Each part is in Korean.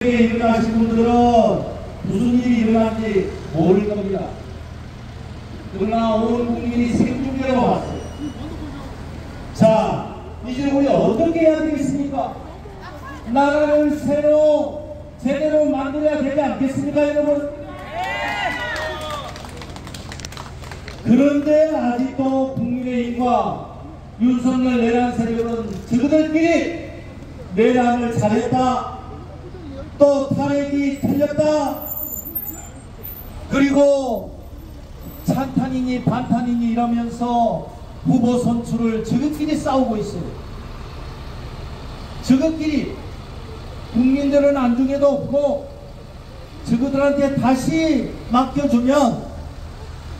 일어나신 분들은 무슨 일이 일어난지 모를 겁니다. 그러나 온 국민이 생중계로 왔어요. 자, 이제 우리 어떻게 해야 되겠습니까? 나라를 제대로 만들어야 되지 않겠습니까, 여러분? 그런데 아직도 국민의힘과 윤석열 내란 세력은 저들끼리 내란을 잘했다, 또 탄핵이 틀렸다, 그리고 찬탄이니 반탄이니 이러면서 후보 선출을 저것끼리 싸우고 있어요. 저것끼리 국민들은 안중에도 없고 저것들한테 다시 맡겨주면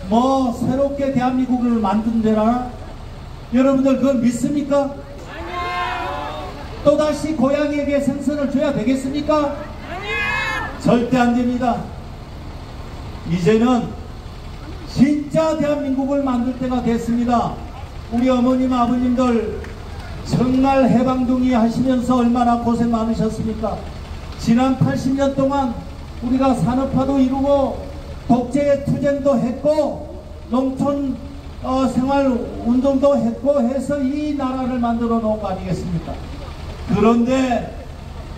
뭐 새롭게 대한민국을 만든다나? 여러분들 그걸 믿습니까? 또다시 고양이에게 생선을 줘야 되겠습니까? 절대 안 됩니다. 이제는 진짜 대한민국을 만들 때가 됐습니다. 우리 어머님 아버님들 정말 해방둥이 하시면서 얼마나 고생 많으셨습니까? 지난 80년 동안 우리가 산업화도 이루고 독재 투쟁도 했고 농촌 생활 운동도 했고 해서 이 나라를 만들어 놓은 거 아니겠습니까? 그런데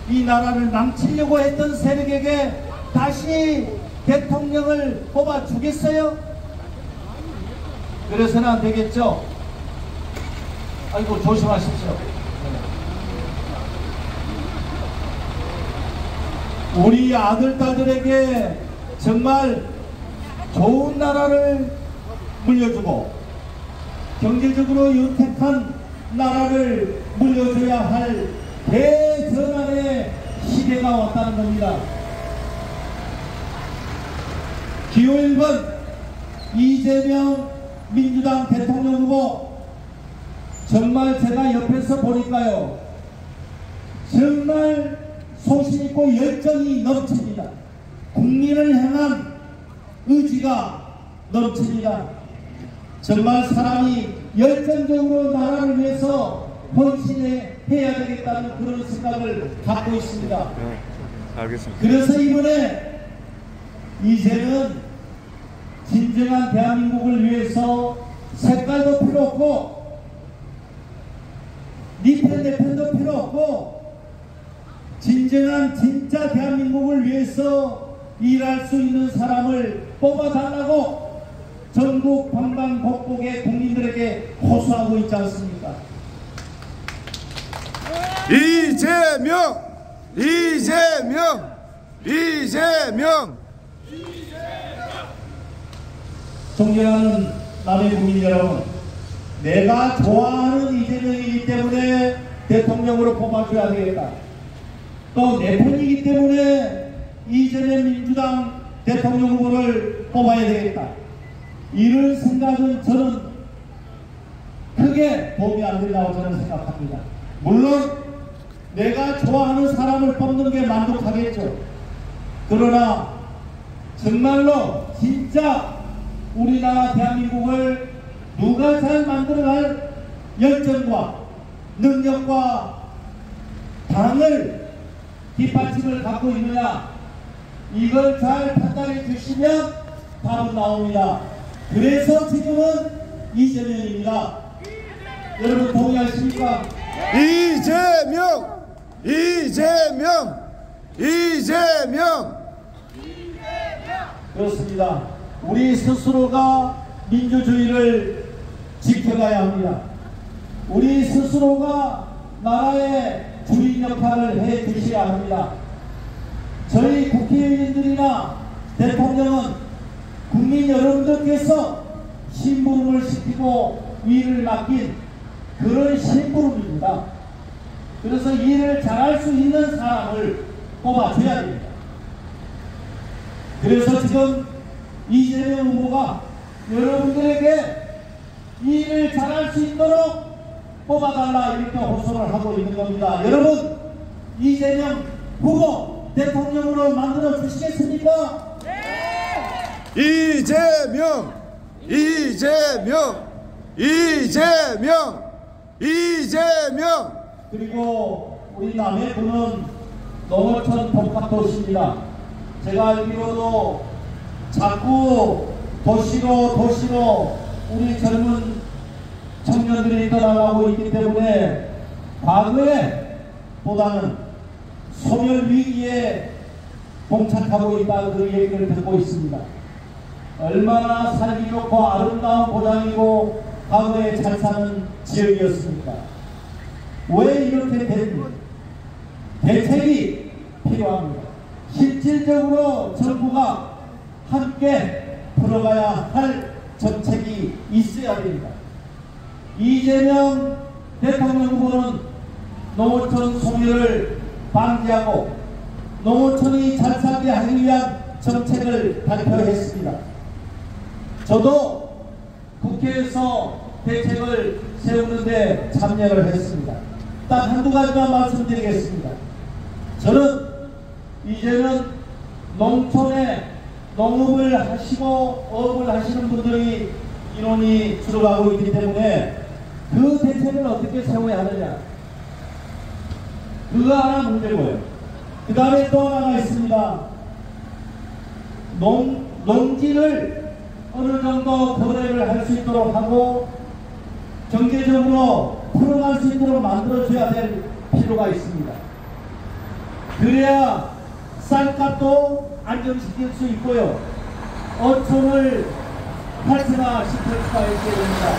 이 나라를 망치려고 했던 세력에게 다시 대통령을 뽑아 주겠어요? 그래서는 안 되겠죠? 아이고, 조심하십시오. 우리 아들, 딸들에게 정말 좋은 나라를 물려주고 경제적으로 윤택한 나라를 물려줘야 할 대전환의 시대가 왔다는 겁니다. 기호 1번 이재명 민주당 대통령 후보, 정말 제가 옆에서 보니까요, 정말 소신있고 열정이 넘칩니다. 국민을 향한 의지가 넘칩니다. 정말 사람이 열정적으로 나라를 위해서 헌신해야 되겠다는 그런 생각을 갖고 있습니다. 네, 알겠습니다. 그래서 이번에 이제는 진정한 대한민국을 위해서 색깔도 필요 없고 네 편 내 편도 필요 없고 진정한 진짜 대한민국을 위해서 일할 수 있는 사람을 뽑아달라고 전국 방방곡곡의 국민들에게 호소하고 있지 않습니까? 이재명! 이재명! 이재명! 존경하는 남의 국민 여러분, 내가 좋아하는 이재명이기 때문에 대통령으로 뽑아줘야 되겠다. 또 내 편이기 때문에 이재명 민주당 대통령 후보를 뽑아야 되겠다. 이런 생각은 저는 크게 도움이 안 된다고 저는 생각합니다. 물론 내가 좋아하는 사람을 뽑는 게 만족하겠죠. 그러나 정말로 진짜 우리나라 대한민국을 누가 잘 만들어갈 열정과 능력과 당을 뒷받침을 갖고 있느냐, 이걸 잘 판단해 주시면 답은 나옵니다. 그래서 지금은 이재명입니다. 여러분 동의하십니까? 이재명! 이재명! 이재명! 그렇습니다. 우리 스스로가 민주주의를 지켜가야 합니다. 우리 스스로가 나라의 주인 역할을 해 주셔야 합니다. 저희 국회의원들이나 대통령은 국민 여러분들께서 심부름을 시키고 일을 맡긴 그런 심부름입니다. 그래서 일을 잘할 수 있는 사람을 뽑아줘야 됩니다. 그래서 지금 이재명 후보가 여러분들에게 일을 잘할 수 있도록 뽑아달라 이렇게 호소를 하고 있는 겁니다. 여러분, 이재명 후보 대통령으로 만들어 주시겠습니까? 네! 이재명! 이재명! 이재명! 이재명! 그리고 우리 남해군은 농어촌 복합도시입니다. 제가 알기로도 자꾸 도시로 우리 젊은 청년들이 떠나가고 있기 때문에 과거에 보다는 소멸 위기에 봉착하고 있다, 그 얘기를 듣고 있습니다. 얼마나 살기 좋고 아름다운 고장이고 과거에 잘 사는 지역이었습니까? 왜 이렇게 된 대책이 필요합니다. 실질적으로 정부가 함께 풀어가야 할 정책이 있어야 됩니다. 이재명 대통령 후보는 농어촌 소멸을 방지하고 농어촌이 잘 살게 하기 위한 정책을 발표했습니다. 저도 국회에서 대책을 세우는데 참여를 했습니다. 딱 한두 가지만 말씀드리겠습니다. 저는 이제는 농촌에 농업을 하시고 어업을 하시는 분들이 인원이 줄어가고 있기 때문에 그 대책을 어떻게 세워야 하느냐, 그거 하나 문제고요. 그 다음에 또 하나가 있습니다. 농지를 어느 정도 거래를 할 수 있도록 하고 경제적으로 풀어갈 수 있도록 만들어줘야 될 필요가 있습니다. 그래야 쌀값도 안정시킬 수 있고요, 어촌을 활성화시킬 수가 있게 됩니다.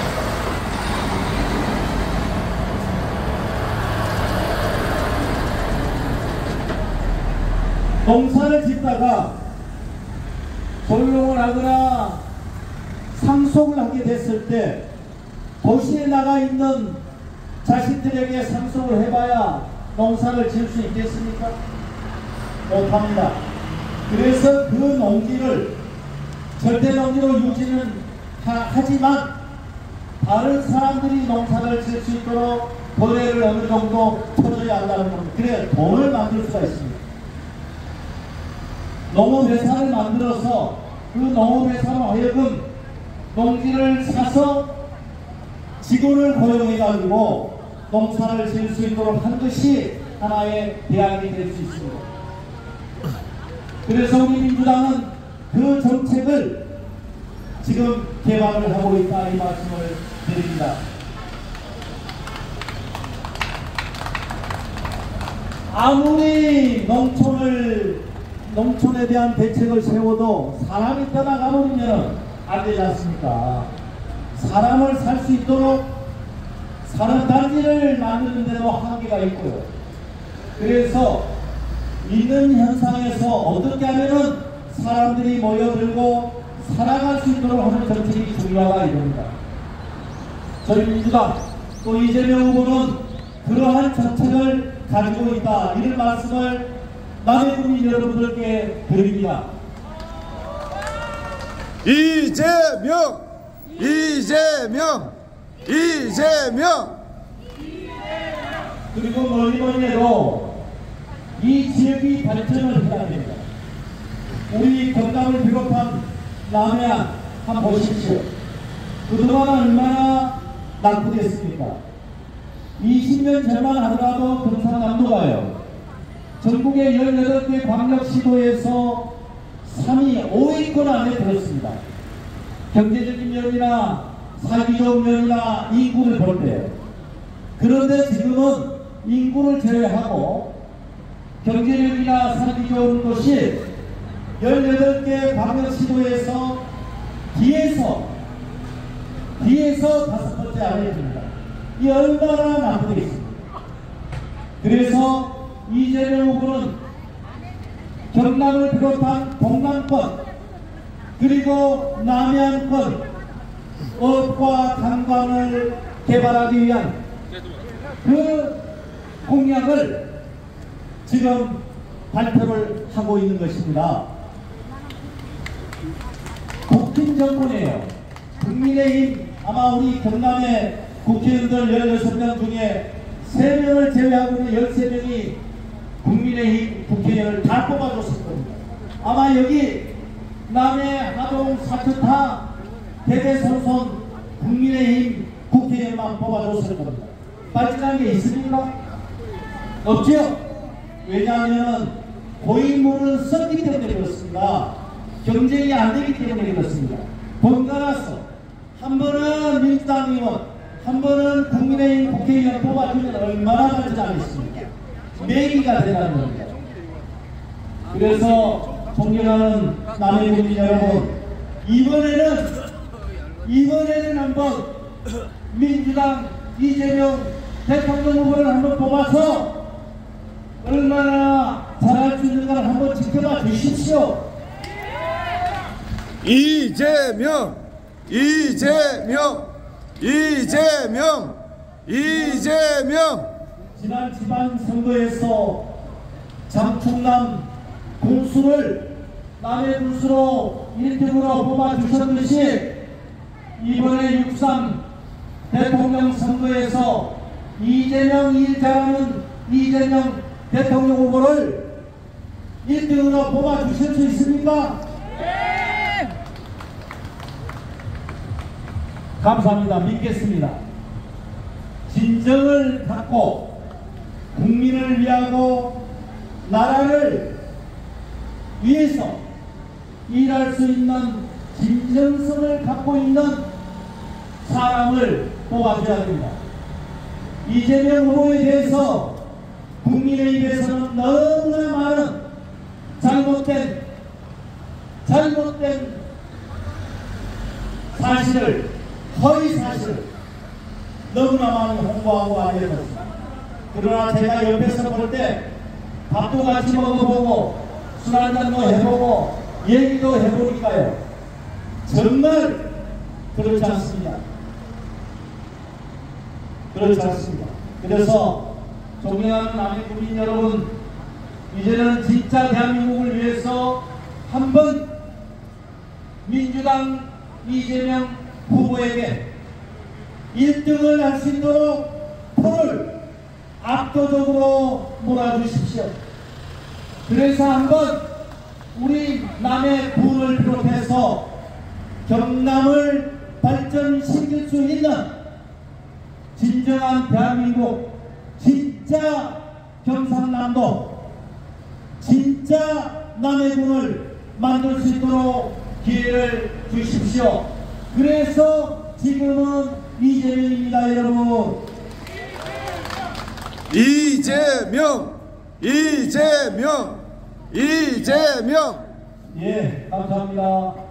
농사를 짓다가 조용을 하거나 상속을 하게 됐을 때 도시에 나가 있는 자식들에게 상속을 해봐야 농사를 지을 수 있겠습니까? 못합니다. 그래서 그 농지를 절대 농지로 유지는 하지만 다른 사람들이 농사를 지을 수 있도록 거래를 어느 정도 쳐줘야 한다는 겁니다. 그래 돈을 만들 수가 있습니다. 농업회사를 만들어서 그 농업회사로 하여금 농지를 사서 직원을 고용해가지고 농사를 지을 수 있도록 한 것이 하나의 대안이 될 수 있습니다. 그래서 우리 민주당은 그 정책을 지금 개발을 하고 있다, 이 말씀을 드립니다. 아무리 농촌에 대한 대책을 세워도 사람이 떠나가버리면 안 되지 않습니까? 사람을 살 수 있도록 산업단지를 만드는 데도 한계가 있고요. 그래서 있는 현상에서 어떻게 하면은 사람들이 모여들고 살아갈 수 있도록 하는 정책이 중요하다 이겁니다. 저희 민주당 또 이재명 후보는 그러한 정책을 가지고 있다, 이런 말씀을 남의 국민 여러분들께 드립니다. 이재명! 그리고 뭐니 해도 이 지역이 발전을 해야 됩니다. 우리 경남을 비롯한 남해안 한번 보십시오. 그동안 얼마나 낙후됐습니까? 20년 전만 하더라도 경상남도가요, 전국의 18개 광역시도에서 3위, 5위권 안에 들었습니다. 경제적인 면이나 살기 좋은 면이나 인구를 볼 때. 그런데 지금은 인구를 제외하고 경제력이나 살기 좋은 곳이 18개 광역시도에서 뒤에서 5번째 안에 듭니다. 이 얼마나 낙후되겠습니까? 그래서 이재명 후보는 경남을 비롯한 동남권 그리고 남해안권 어업과 관광을 개발하기 위한 그 공약을 지금 발표를 하고 있는 것입니다. 국힘 정권이에요. 국민의힘, 아마 우리 경남의 국회의원들 16명 중에 3명을 제외하고는 13명이 국민의힘 국회의원을 다 뽑아줬을 겁니다. 아마 여기 남해, 하동, 사천타 대대손손 국민의힘 국회의원만 뽑아줬을 겁니다. 빠진한 게 있습니까? 없죠? 왜냐하면 고인물을 썼기 때문에 그렇습니다. 경쟁이 안 되기 때문에 그렇습니다. 번갈아서 한 번은 민주당 의원, 한 번은 국민의힘 국회의원 뽑아주면 얼마나 간절하겠습니까? 매기가 되라는 겁니다. 그래서 존경하는 남의 국민 여러분, 이번에는 한번 민주당 이재명 대통령 후보를 한번 뽑아서 얼마나 잘할 수 있는가를 한번 지켜봐 주십시오. 이재명 지난 지방선거에서 장충남 군수를 남의 군수로 1등으로 뽑아주셨듯이 이번에 6.3 대통령 선거에서 이재명 일 잘하는 이재명 대통령 후보를 1등으로 뽑아주실 수 있습니까? 네! 감사합니다. 믿겠습니다. 진정을 갖고 국민을 위하고 나라를 위해서 일할 수 있는 진정성을 갖고 있는 사람을 뽑아줘야 됩니다. 이재명 후보에 대해서 국민의 입에서는 너무나 많은 잘못된 사실을, 허위 사실을 너무나 많이 홍보하고 알려졌습니다. 그러나 제가 옆에서 볼 때 밥도 같이 먹어보고 술 한잔도 해보고 얘기도 해보니까요, 정말 그렇지 않습니다. 그렇지 않습니다. 그래서 존경하는 남의 국민 여러분, 이제는 진짜 대한민국을 위해서 한번 민주당 이재명 후보에게 1등을 할 수 있도록 표를 압도적으로 몰아주십시오. 그래서 한번 우리 남의 부를 비롯해서 경남을 발전시킬 수 있는 진정한 대한민국, 진짜 경상남도, 진짜 남의 군을 만들 수 있도록 기회를 주십시오. 그래서 지금은 이재명입니다, 여러분. 이재명. 예, 감사합니다.